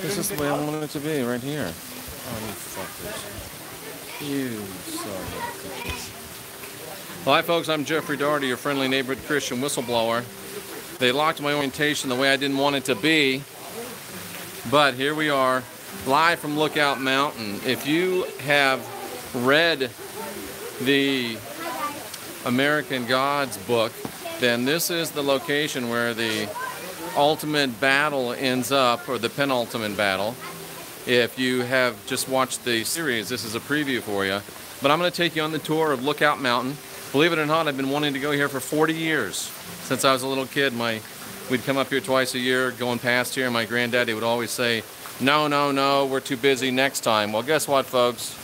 This is the way I wanted it to be, right here. Oh, you fuckers. You son of bitches. Well, hi, folks. I'm Jeffrey Daugherty, your friendly neighborhood Christian whistleblower. They locked my orientation the way I didn't want it to be. But here we are, live from Lookout Mountain. If you have read the American Gods book, then this is the location where the ultimate battle ends up, or the penultimate battle. If you have just watched the series, this is a preview for you. But I'm going to take you on the tour of Lookout Mountain. Believe it or not, I've been wanting to go here for 40 years. Since I was a little kid, we'd come up here twice a year, going past here, and my granddaddy would always say, no, no, no, we're too busy next time. Well, guess what, folks?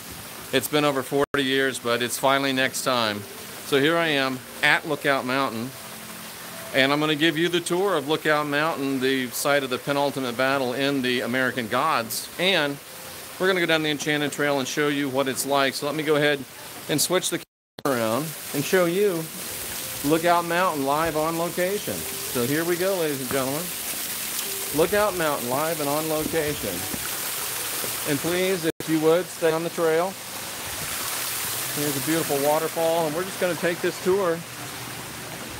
It's been over 40 years, but it's finally next time. So here I am at Lookout Mountain, and I'm going to give you the tour of Lookout Mountain, the site of the penultimate battle in the American Gods, and we're going to go down the Enchanted Trail and show you what it's like. So let me go ahead and switch the camera around and show you Lookout Mountain live on location. So here we go, ladies and gentlemen. Lookout Mountain live and on location. And please, if you would, stay on the trail. Here's a beautiful waterfall, and we're just going to take this tour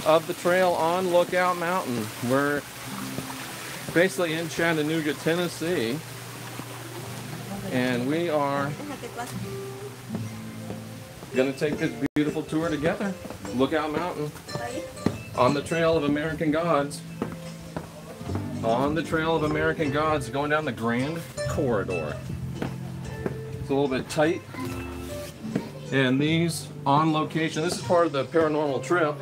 of the trail on Lookout Mountain. We're basically in Chattanooga, Tennessee, and we are going to take this beautiful tour together. Lookout Mountain on the trail of American Gods. On the trail of American Gods, going down the Grand Corridor. It's a little bit tight. And these on location, this is part of the paranormal trip.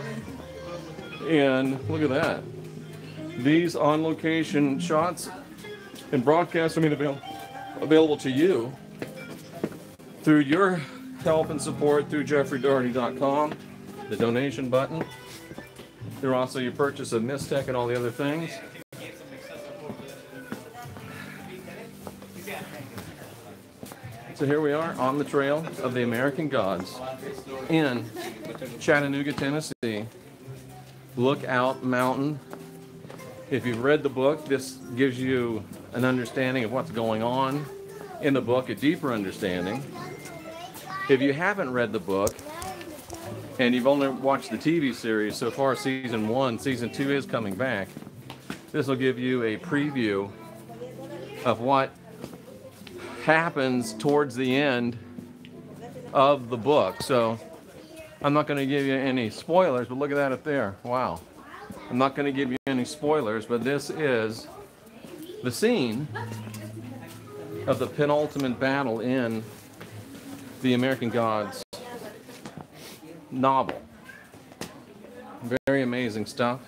And look at that. These on location shots and broadcasts are made available to you through your help and support through jeffreydaugherty.com, the donation button. Through also your purchase of Mistech and all the other things. So here we are on the trail of the American Gods in Chattanooga, Tennessee. Lookout Mountain. If you've read the book, this gives you an understanding of what's going on in the book, a deeper understanding. If you haven't read the book and you've only watched the TV series so far, season 1, season 2 is coming back. This will give you a preview of what happens towards the end of the book. So I'm not going to give you any spoilers, but look at that up there. Wow. I'm not going to give you any spoilers, but this is the scene of the penultimate battle in the American Gods novel. Very amazing stuff.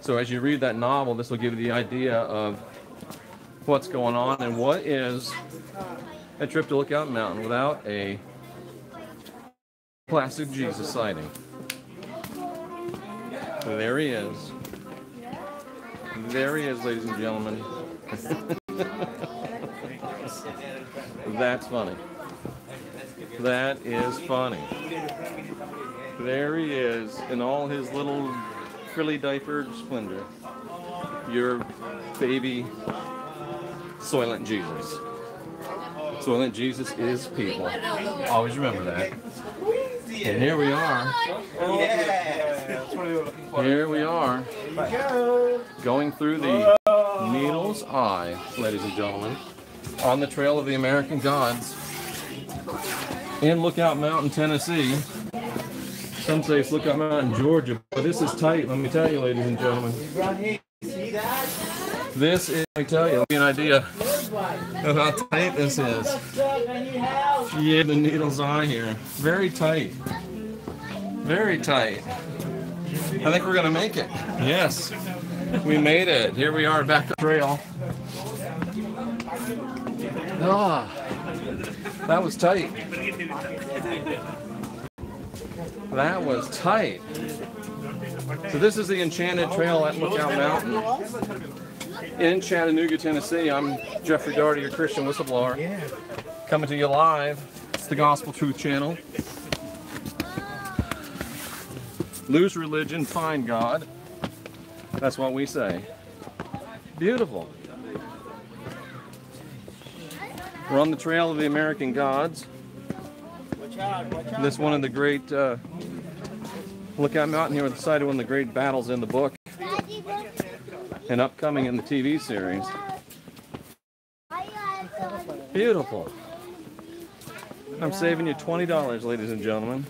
So as you read that novel, this will give you the idea of what's going on and what is a trip to Lookout Mountain without a classic Jesus sighting. So there he is. There he is, ladies and gentlemen. That's funny. That is funny. There he is in all his little frilly diapered splendor. Your baby Soylent Jesus. Soylent Jesus is people. Always remember that. And here we are. Here we are. Going through the Needle's Eye, ladies and gentlemen, on the trail of the American Gods in Lookout Mountain, Tennessee. Some say it's Lookout Mountain, Georgia, but this is tight, let me tell you, ladies and gentlemen. This is, let me tell you, I'll give you an idea of how tight this is. Yeah, the Needle's Eye here. Very tight. Very tight. I think we're going to make it. Yes, we made it. Here we are back on the trail. Ah, that was tight. That was tight. So this is the Enchanted Trail at Lookout Mountain in Chattanooga, Tennessee. I'm Jeffrey Daugherty, your Christian whistleblower, coming to you live. It's the Gospel Truth Channel. Lose religion, find God. That's what we say. Beautiful. We're on the trail of the American gods. This one of the great Lookout Mountain here at the site of one of the great battles in the book and upcoming in the TV series. Beautiful. I'm saving you $20, ladies and gentlemen,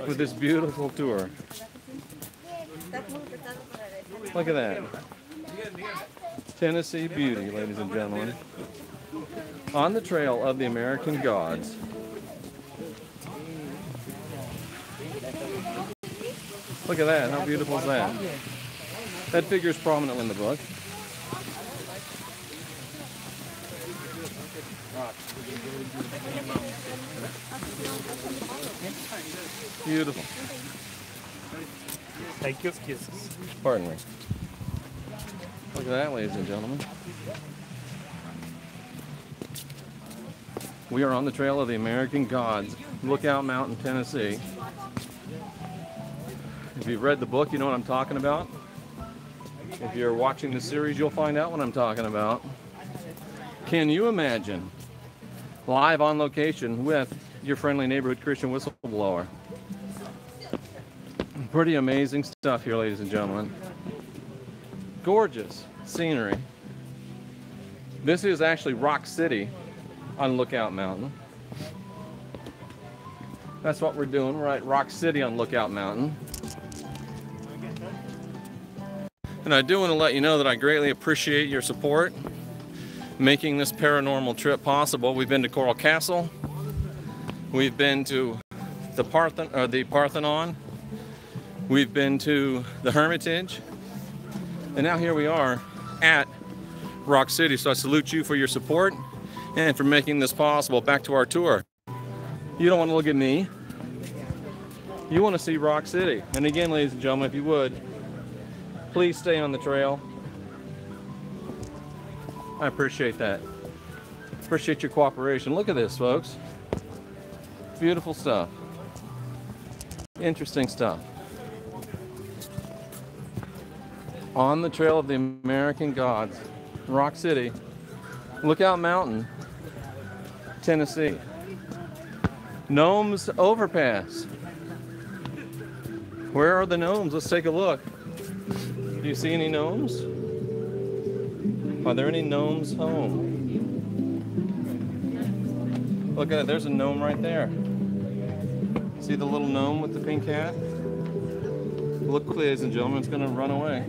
with this beautiful tour. Look at that. Tennessee beauty, ladies and gentlemen. On the trail of the American gods. Look at that. How beautiful is that? That figures prominently in the book. Beautiful. Thank you, excuses. Pardon me. Look at that, ladies and gentlemen. We are on the trail of the American gods, Lookout Mountain, Tennessee. If you've read the book, you know what I'm talking about. If you're watching the series, you'll find out what I'm talking about. Can you imagine live on location with your friendly neighborhood Christian whistleblower? Pretty amazing stuff here, ladies and gentlemen. Gorgeous scenery. This is actually Rock City on Lookout Mountain. That's what we're doing. We're at Rock City on Lookout Mountain. And I do want to let you know that I greatly appreciate your support making this paranormal trip possible. We've been to Coral Castle. We've been to the Parthenon. We've been to the Hermitage. And now here we are at Rock City. So I salute you for your support and for making this possible. Back to our tour. You don't want to look at me. You want to see Rock City. And again, ladies and gentlemen, if you would, please stay on the trail. I appreciate that. Appreciate your cooperation. Look at this, folks. Beautiful stuff. Interesting stuff. On the trail of the American gods, Rock City, Lookout Mountain, Tennessee. Gnomes Overpass. Where are the gnomes? Let's take a look. Do you see any gnomes? Are there any gnomes home? Look at it, there's a gnome right there. See the little gnome with the pink hat? Look, ladies and gentlemen, it's gonna run away.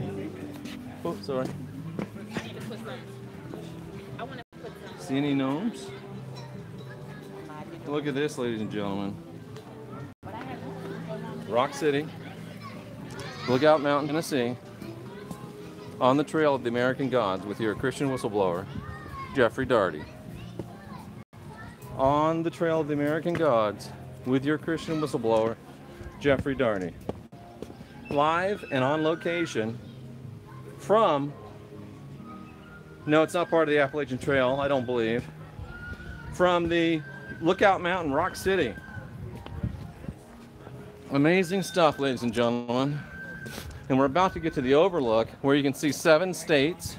Oh, sorry. See any gnomes? Look at this, ladies and gentlemen. Rock City, Lookout Mountain, Tennessee, on the trail of the American gods with your Christian whistleblower, Jeffrey Daugherty. On the trail of the American gods with your Christian whistleblower, Jeffrey Daugherty. Live and on location from, no, it's not part of the Appalachian Trail, I don't believe, from the Lookout Mountain, Rock City. Amazing stuff, ladies and gentlemen. And we're about to get to the overlook where you can see 7 states,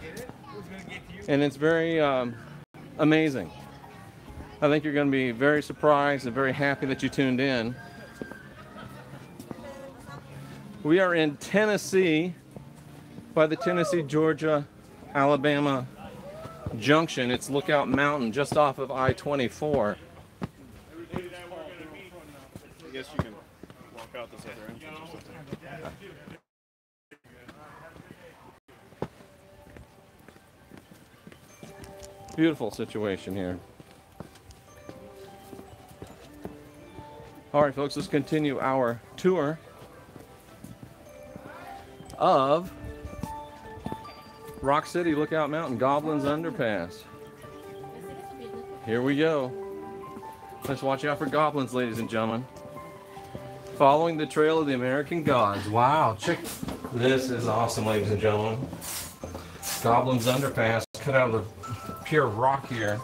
and it's very amazing. I think you're going to be very surprised and very happy that you tuned in. We are in Tennessee by the Tennessee, Georgia, Alabama junction. It's Lookout Mountain just off of I-24. I guess you can walk out this other entrance or something. Beautiful situation here. All right, folks, let's continue our tour of Rock City, Lookout Mountain, Goblin's Underpass. Here we go. Let's watch out for goblins, ladies and gentlemen. Following the trail of the American gods. Wow, check. This is awesome, ladies and gentlemen. Goblin's Underpass, cut out of the pure rock here.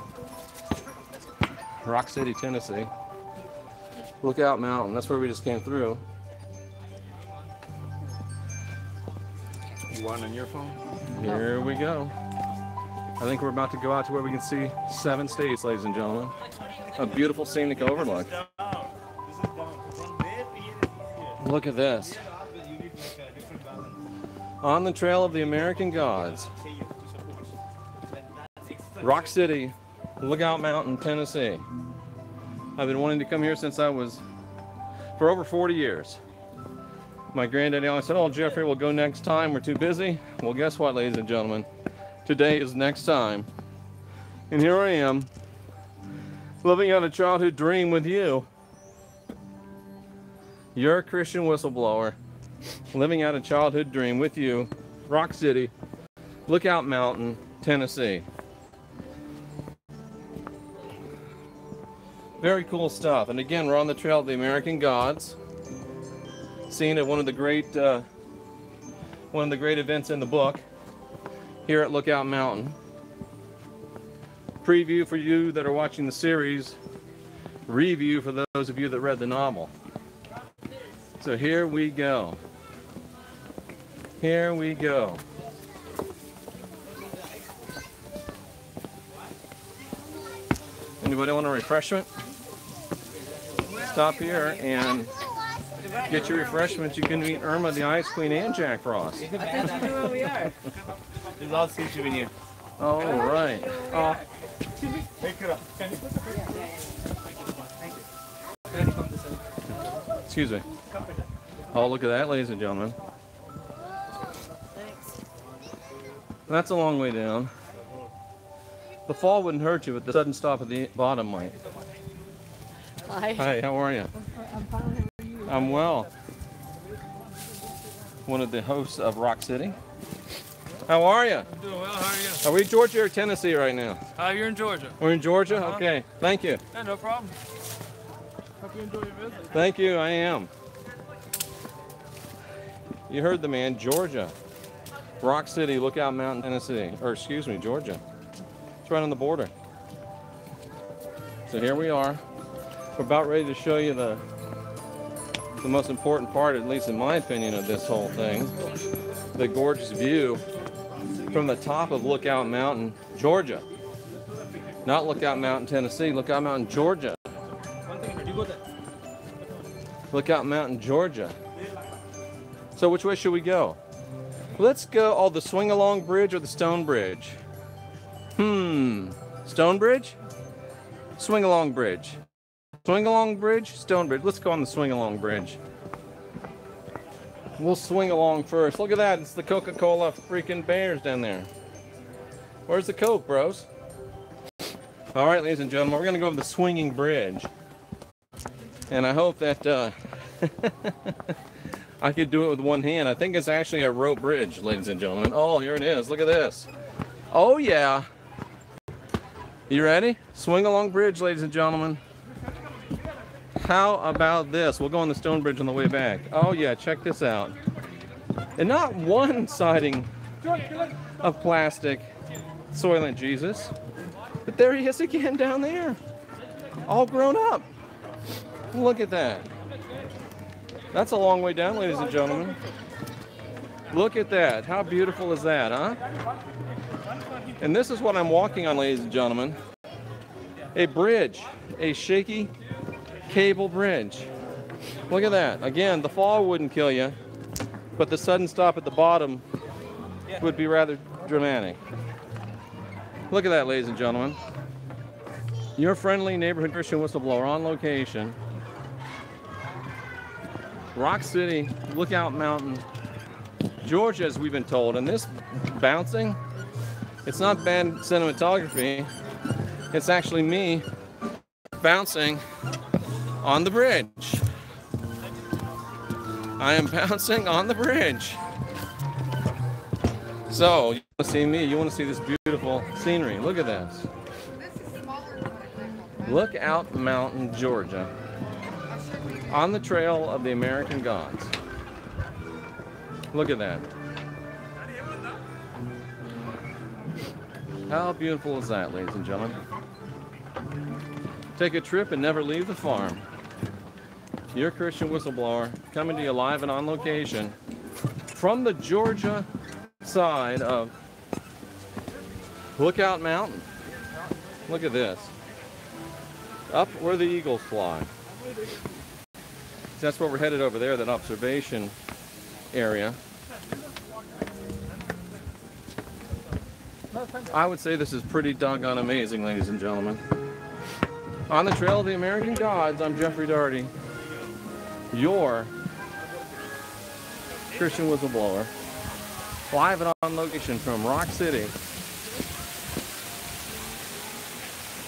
Rock City, Tennessee. Lookout Mountain, that's where we just came through. You want on your phone? Here we go. I think we're about to go out to where we can see 7 states, ladies and gentlemen. A beautiful scenic overlook. Look at this. On the trail of the American gods. Rock City, Lookout Mountain, Tennessee. I've been wanting to come here since I was, for over 40 years. My granddaddy always said, oh, Jeffrey, we'll go next time. We're too busy. Well, guess what, ladies and gentlemen? Today is next time. And here I am, living out a childhood dream with you. You're a Christian whistleblower, living out a childhood dream with you. Rock City, Lookout Mountain, Tennessee. Very cool stuff. And again, we're on the trail of the American gods. Seen at one of the great events in the book here at Lookout Mountain. Preview for you that are watching the series, review for those of you that read the novel. So here we go. Here we go. Anybody want a refreshment? Stop here and get your refreshments. You can meet Irma, the Ice Queen, and Jack Frost. That's where we are. There's all seats you here. Oh, right. Oh. Excuse me. Oh, look at that, ladies and gentlemen. Thanks. That's a long way down. The fall wouldn't hurt you, but the sudden stop at the bottom might. Hi. Hi, how are you? I'm fine. How are you? I'm well. One of the hosts of Rock City. How are you? I'm doing well. How are you? Are we in Georgia or Tennessee right now? You're in Georgia. We're in Georgia? Okay. Thank you. Yeah, no problem. Hope you enjoy your visit. Thank you. I am. You heard the man. Georgia. Rock City, Lookout Mountain, Tennessee. Or excuse me, Georgia. It's right on the border. So here we are. We're about ready to show you the most important part, at least in my opinion, of this whole thing. The gorgeous view from the top of Lookout Mountain, Georgia. Not Lookout Mountain, Tennessee, Lookout Mountain, Georgia. Lookout Mountain, Georgia. So which way should we go? Let's go, the Swing Along Bridge or the Stone Bridge? Stone Bridge? Swing Along Bridge. Swing Along Bridge, Stone Bridge. Let's go on the Swing Along Bridge. We'll swing along first. Look at that. It's the Coca-Cola freaking bears down there. Where's the Coke, bros? All right, ladies and gentlemen, we're going to go over the swinging bridge. And I hope that I could do it with one hand. I think it's actually a rope bridge, ladies and gentlemen. Oh, here it is. Look at this. Oh, yeah. You ready? Swing Along Bridge, ladies and gentlemen. How about this? We'll go on the Stone Bridge on the way back. Oh yeah, check this out. And not one siding of plastic Soylent Jesus, but there he is again down there, all grown up. Look at that. That's a long way down, ladies and gentlemen. Look at that. How beautiful is that, huh? And this is what I'm walking on, ladies and gentlemen. A bridge, a shaky cable bridge. Look at that. Again, the fall wouldn't kill you, but the sudden stop at the bottom would be rather dramatic. Look at that, ladies and gentlemen. Your friendly neighborhood Christian whistleblower on location. Rock City, Lookout Mountain, Georgia, as we've been told. And this bouncing, it's not bad cinematography. It's actually me bouncing on the bridge. I am bouncing on the bridge. So, you want to see me, you want to see this beautiful scenery. Look at this. Lookout Mountain, Georgia. On the trail of the American gods. Look at that. How beautiful is that, ladies and gentlemen? Take a trip and never leave the farm. Your Christian whistleblower coming to you live and on location from the Georgia side of Lookout Mountain. Look at this. Up where the eagles fly. That's where we're headed over there, that observation area. I would say this is pretty doggone amazing, ladies and gentlemen. On the trail of the American gods, I'm Jeffrey Daugherty, your Christian whistleblower, live and on location from Rock City,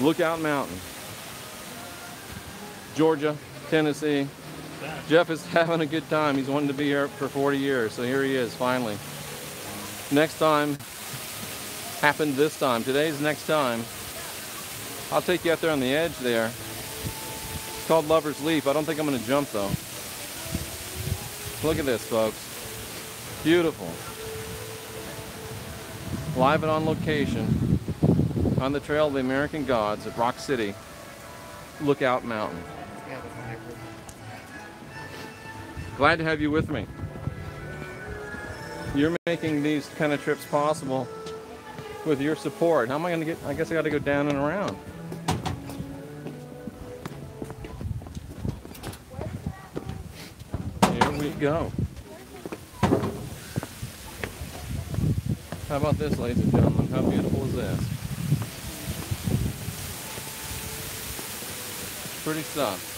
Lookout Mountain, Georgia, Tennessee. Jeff is having a good time. He's wanted to be here for 40 years, so here he is finally. Next time happened this time. Today's next time. I'll take you out there on the edge there. It's called Lover's Leap. I don't think I'm going to jump though. Look at this, folks. Beautiful. Live and on location on the trail of the American gods at Rock City, Lookout Mountain. Glad to have you with me. You're making these kind of trips possible with your support. How am I going to get? I guess I got to go down and around. Here we go. How about this, ladies and gentlemen? How beautiful is this? Pretty stuff.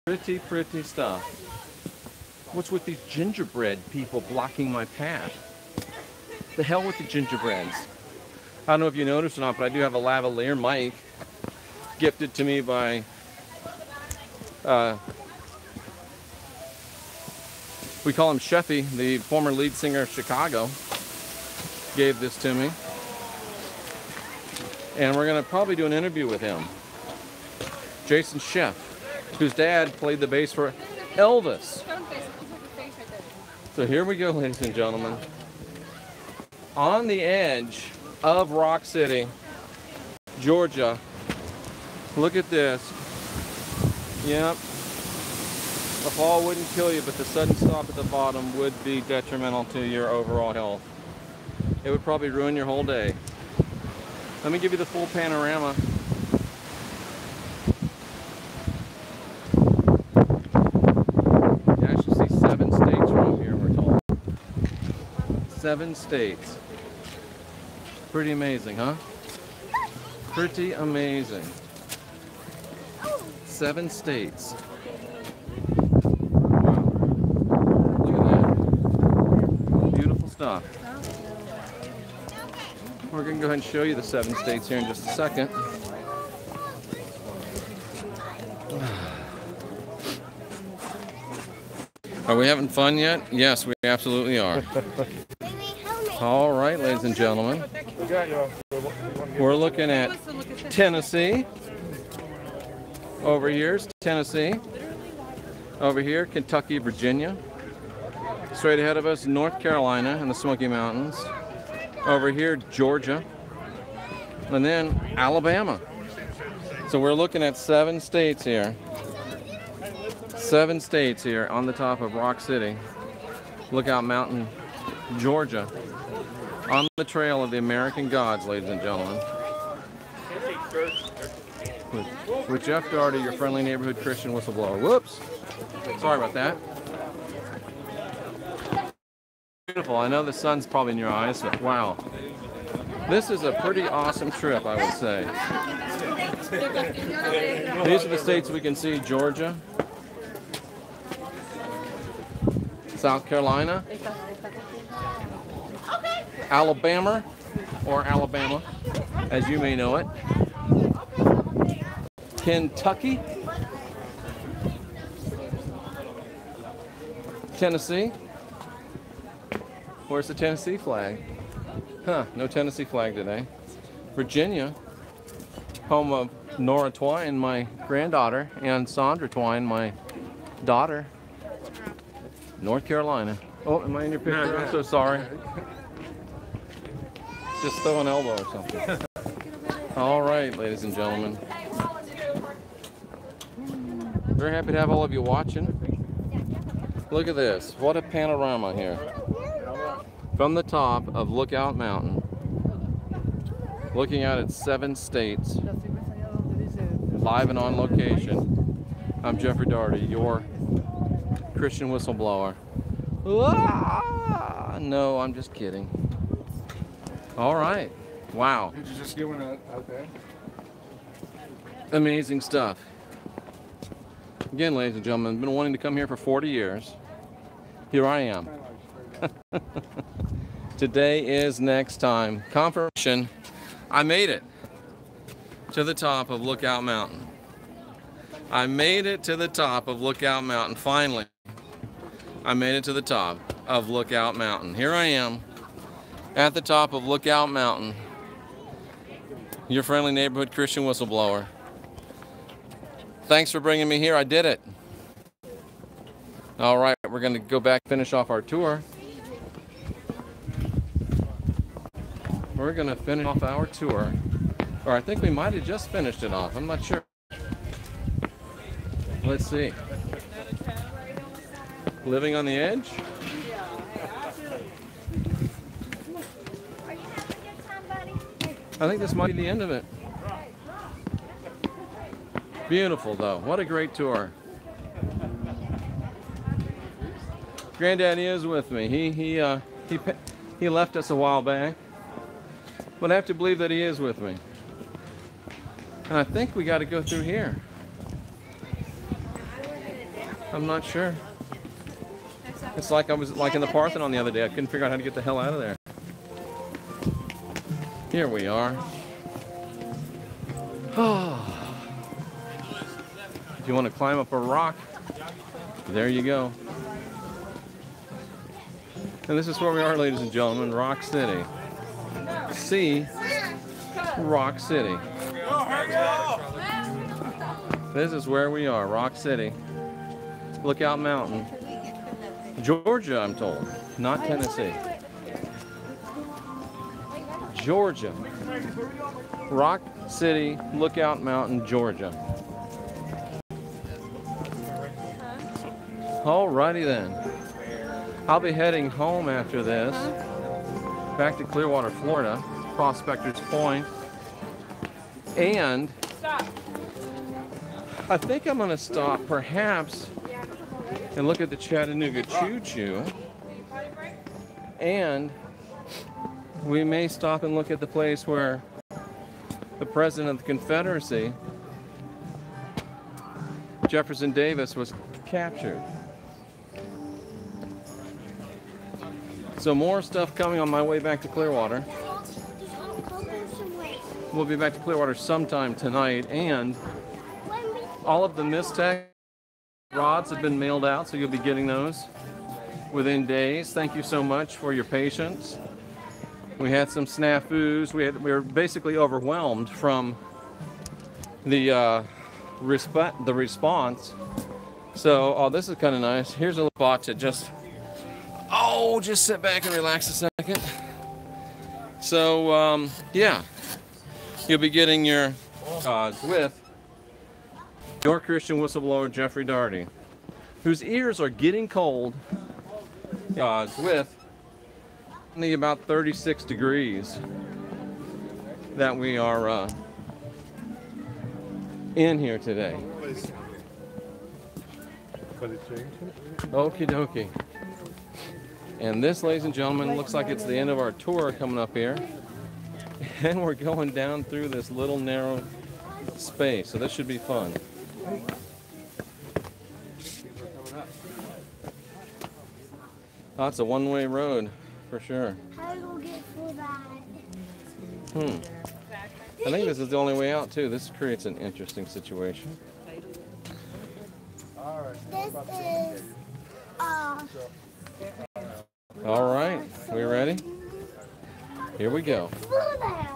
Pretty, pretty stuff. What's with these gingerbread people blocking my path? The hell with the gingerbreads. I don't know if you noticed or not, but I do have a lavalier mic gifted to me by we call him Sheffy, the former lead singer of Chicago, gave this to me. And we're going to probably do an interview with him. Jason Sheff, whose dad played the bass for Elvis. So here we go, ladies and gentlemen. On the edge of Rock City, Georgia. Look at this. Yep. A fall wouldn't kill you, but the sudden stop at the bottom would be detrimental to your overall health. It would probably ruin your whole day. Let me give you the full panorama. You actually see 7 states from here, we're told. 7 states. Pretty amazing, huh? Pretty amazing. 7 states. Wow. Look at that. Beautiful stuff. We're going to go ahead and show you the 7 states here in just a second. Are we having fun yet? Yes, we absolutely are. All right, ladies and gentlemen. We're looking at Tennessee. Over here's Tennessee. Over here, Kentucky, Virginia. Straight ahead of us, North Carolina and the Smoky Mountains. Over here, Georgia. And then Alabama. So we're looking at 7 states here. 7 states here on the top of Rock City, Lookout Mountain, Georgia. On the trail of the American gods, ladies and gentlemen. With Jeff Daugherty, your friendly neighborhood Christian whistleblower. Whoops. Sorry about that. Beautiful. I know the sun's probably in your eyes, but wow. This is a pretty awesome trip, I would say. These are the states we can see: Georgia, South Carolina, Alabama, or Alabama, as you may know it, Kentucky, Tennessee. Where's the Tennessee flag? Huh, no Tennessee flag today. Virginia, home of Nora Twine, my granddaughter, and Sandra Twine, my daughter. North Carolina. Oh, am I in your picture? I'm so sorry. Just throw an elbow or something. All right, ladies and gentlemen. Very happy to have all of you watching. Look at this. What a panorama here. From the top of Lookout Mountain, looking out at 7 states, live and on location. I'm Jeffrey Daugherty, your Christian whistleblower. Ah, no, I'm just kidding. All right. Wow. Did you just get one out there? Amazing stuff. Again, ladies and gentlemen, I've been wanting to come here for 40 years. Here I am. Today is next time. Confirmation. I made it to the top of Lookout Mountain. I made it to the top of Lookout Mountain. Finally, I made it to the top of Lookout Mountain. Here I am at the top of Lookout Mountain. Your friendly neighborhood Christian whistleblower. Thanks for bringing me here. I did it. All right, we're going to go back, finish off our tour. We're going to finish off our tour. Or I think we might have just finished it off. I'm not sure. Let's see. Living on the edge? I think this might be the end of it. Beautiful though. What a great tour. Granddaddy is with me. He left us a while back, but I have to believe that he is with me. And I think we got to go through here. I'm not sure. It's like I was like in the Parthenon the other day. I couldn't figure out how to get the hell out of there. Here we are. If you want to climb up a rock, there you go. And this is where we are, ladies and gentlemen, Rock City. See, Rock City. This is where we are, Rock City. Lookout Mountain. Georgia, I'm told, not Tennessee. Georgia. Rock City, Lookout Mountain, Georgia. Alrighty then. I'll be heading home after this, back to Clearwater, Florida, Prospectors Point, and I think I'm going to stop perhaps and look at the Chattanooga Choo Choo, and we may stop and look at the place where the President of the Confederacy, Jefferson Davis, was captured. So more stuff coming on my way back to Clearwater. We'll be back to Clearwater sometime tonight, and all of the Mistec rods have been mailed out, so you'll be getting those within days. Thank you so much for your patience. We had some snafus. We were basically overwhelmed from the response. So, oh, this is kind of nice. Here's a little spot to just sit back and relax a second. So, yeah, you'll be getting your with your Christian whistleblower, Jeffrey Daugherty, whose ears are getting cold, with only about 36 degrees that we are in here today. Okie dokie. And this, ladies and gentlemen, looks like it's the end of our tour coming up here. And we're going down through this little narrow space, so this should be fun. Oh, it's a one-way road, for sure. How do we get through that? I think this is the only way out, too. This creates an interesting situation. This is, All right, we ready? Here we go. through there.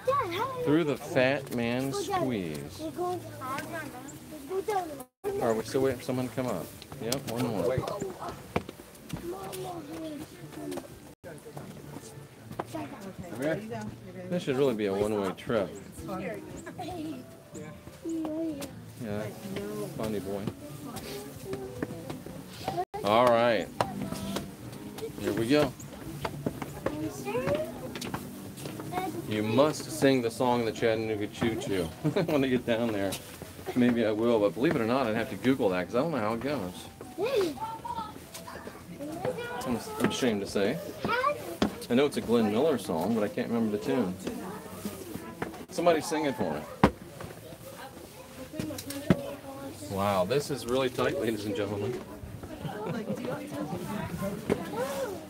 Dad, how Through the Fat Man Squeeze. we're going to go down. Are we still waiting for someone to come up? Yep, one more. This should really be a one-way trip. Yeah, funny boy. we go. You must sing the song the Chattanooga Choo Choo. When I get down there, maybe I will, but believe it or not, I'd have to Google that because I don't know how it goes. I'm ashamed to say. I know it's a Glenn Miller song, but I can't remember the tune. Somebody sing it for me. Wow, this is really tight, ladies and gentlemen. I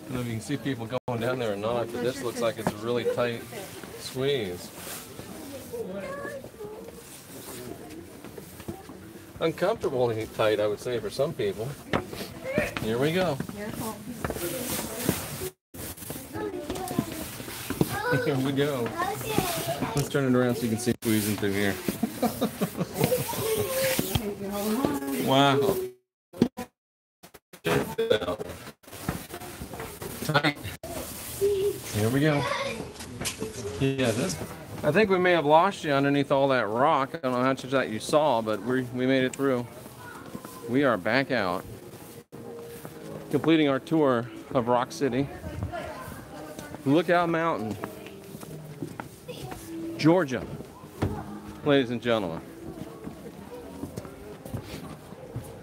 don't know if you can see people going down there or not, but this looks like it's a really tight squeeze. Uncomfortably tight, I would say, for some people. Here we go. Here we go. Let's turn it around so you can see squeezing through here. Wow. Tight. Here we go. Yeah, I think we may have lost you underneath all that rock. I don't know how much of that you saw, but we made it through. We are back out, completing our tour of Rock City. Lookout Mountain, Georgia, ladies and gentlemen.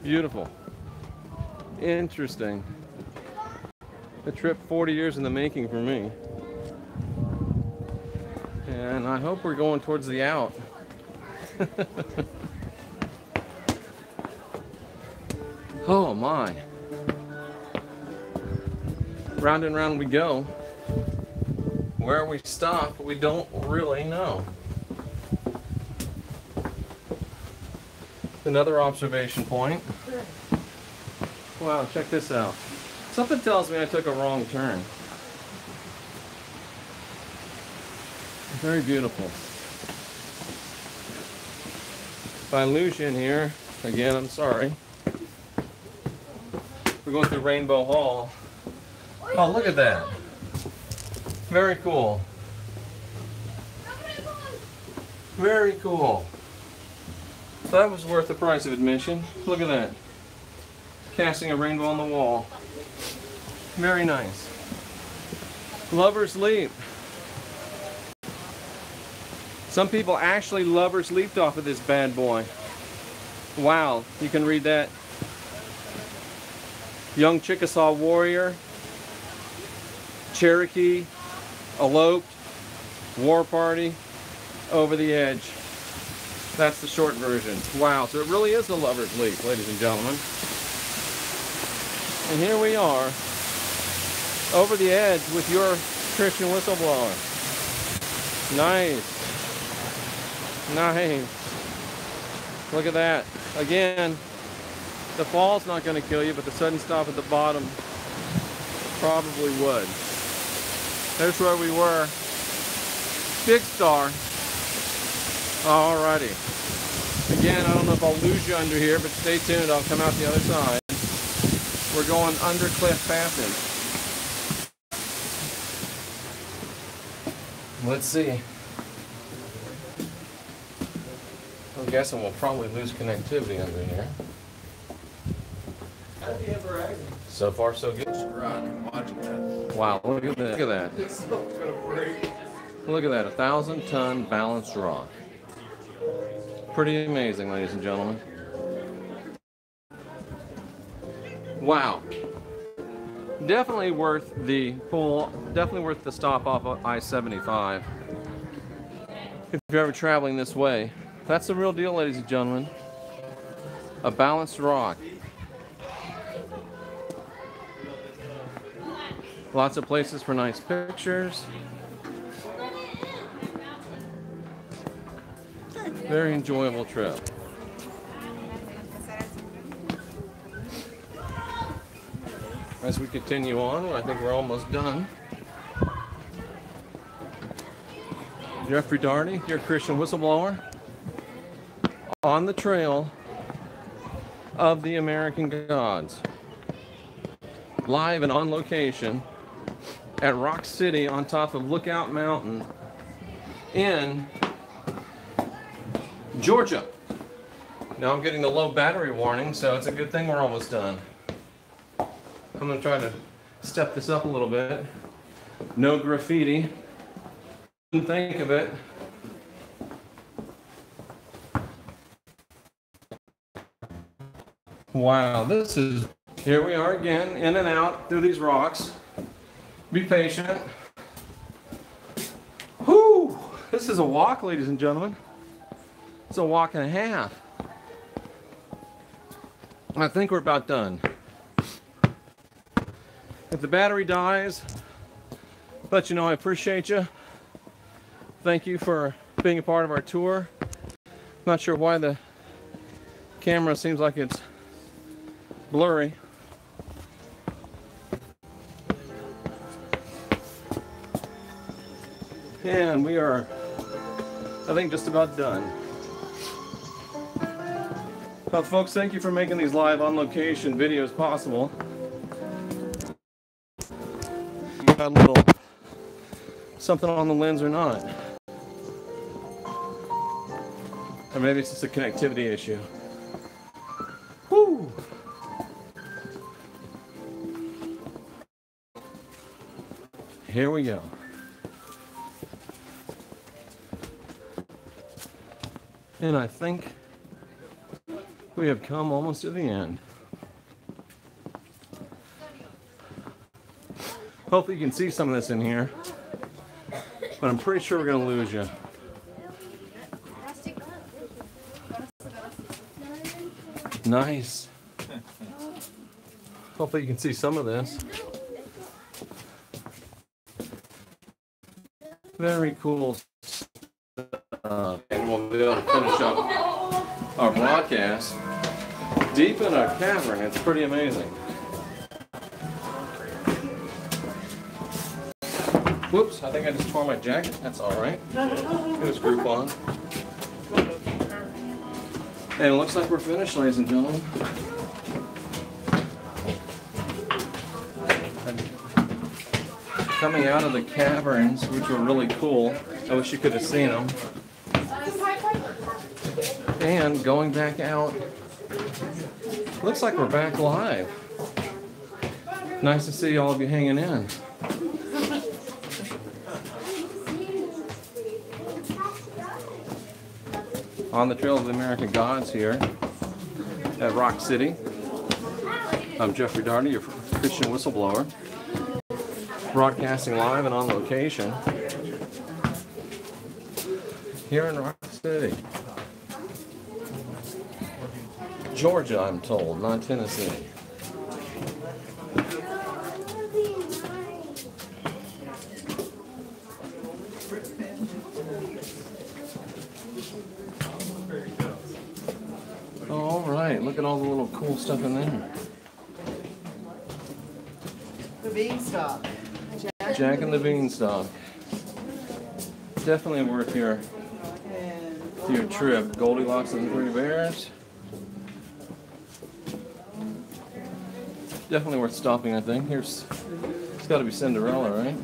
Beautiful. Interesting. A trip 40 years in the making for me. And I hope we're going towards the out. Oh my. Round and round we go. Where we stop, we don't really know. Another observation point. Wow, check this out. Something tells me I took a wrong turn. Very beautiful. If I lose you in here, again, I'm sorry. We're going through Rainbow Hall. Oh, look at that. Very cool. Very cool. That was worth the price of admission. Look at that. Casting a rainbow on the wall. Very nice. Lover's Leap. Some people actually Lover's Leaped off of this bad boy. Wow, you can read that. Young Chickasaw warrior, Cherokee, eloped, war party, over the edge. That's the short version. Wow, so it really is a Lover's Leap, ladies and gentlemen. And here we are, over the edge with your Christian Whistleblower. Nice. Nice. Look at that. Again, the fall's not going to kill you, but the sudden stop at the bottom probably would. There's where we were. Big star. Alrighty. Again, I don't know if I'll lose you under here, but stay tuned. I'll come out the other side. We're going under Cliff Passage. Let's see. I'm guessing we'll probably lose connectivity under here. So far, so good. Wow, look at that. Look at that. Look at that, 1,000-ton balanced rock. Pretty amazing, ladies and gentlemen. Wow. Definitely worth the pull, definitely worth the stop off of I-75. If you're ever traveling this way. That's the real deal, ladies and gentlemen. A balanced rock. Lots of places for nice pictures. Very enjoyable trip. As we continue on, I think we're almost done. Jeffrey Daugherty, your Christian Whistleblower, on the trail of the American gods. Live and on location at Rock City on top of Lookout Mountain in Georgia. Now I'm getting the low battery warning, so it's a good thing we're almost done. I'm going to try to step this up a little bit. No graffiti. Didn't think of it. Wow, this is, here we are again, in and out through these rocks. Be patient. Whew, this is a walk, ladies and gentlemen. It's a walk and a half. I think we're about done. If the battery dies, let you know I appreciate you. Thank you for being a part of our tour. Not sure why the camera seems like it's blurry. And we are, I think, just about done. Well, folks, thank you for making these live on location videos possible. Got a little something on the lens or not. Or maybe it's just a connectivity issue. Woo! Here we go. And I think we have come almost to the end. Hopefully you can see some of this in here, but I'm pretty sure we're going to lose you. Nice. Hopefully you can see some of this. Very cool stuff. And we'll be able to finish up our broadcast deep in a cavern. It's pretty amazing. Whoops, I think I just tore my jacket. That's all right. It was group on. And it looks like we're finished, ladies and gentlemen. Coming out of the caverns, which were really cool. I wish you could have seen them. And going back out, looks like we're back live. Nice to see all of you hanging in. On the Trail of the American Gods here at Rock City. I'm Jeffrey Daugherty, your Christian whistleblower, broadcasting live and on location here in Rock City, Georgia, I'm told, not Tennessee. All right, look at all the little cool stuff in there. The beanstalk. Jack and the Beanstalk. Definitely worth your trip. Goldilocks and the Three Bears. Definitely worth stopping, I think. It's got to be Cinderella, right?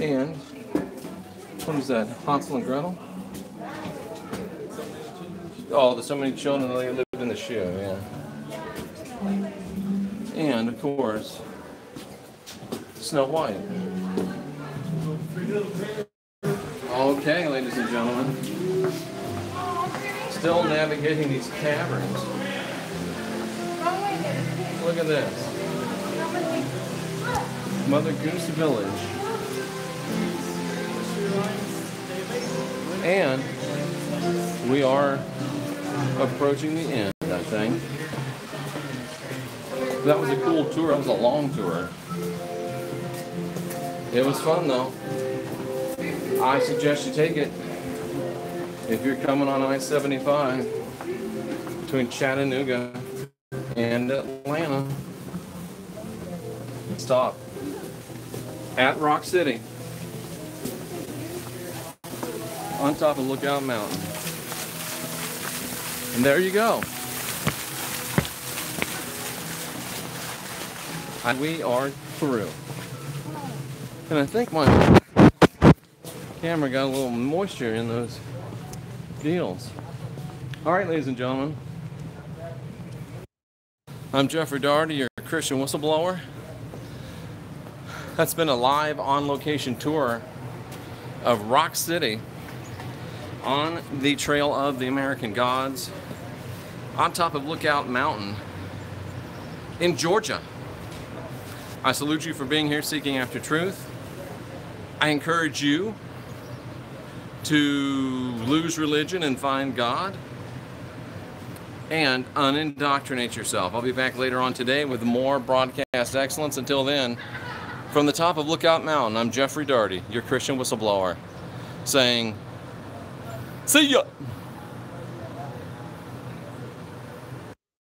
And what is that? Hansel and Gretel? Oh, there's so many children that lived in the shoe, yeah. And, of course, Snow White. Okay, ladies and gentlemen. Still navigating these caverns. Look at this. Mother Goose Village. And we are approaching the end, I think. That was a cool tour. That was a long tour. It was fun, though. I suggest you take it if you're coming on I-75 between Chattanooga and Atlanta. Stop at Rock City on top of Lookout Mountain. And there you go. And we are through. And I think my camera got a little moisture in those deals. All right, ladies and gentlemen. I'm Jeffrey Daugherty, your Christian whistleblower. That's been a live on-location tour of Rock City on the Trail of the American Gods on top of Lookout Mountain in Georgia. I salute you for being here seeking after truth. I encourage you to lose religion and find God and unindoctrinate yourself. I'll be back later on today with more broadcast excellence. Until then, from the top of Lookout Mountain, I'm Jeffrey Daugherty, your Christian whistleblower, saying, see ya!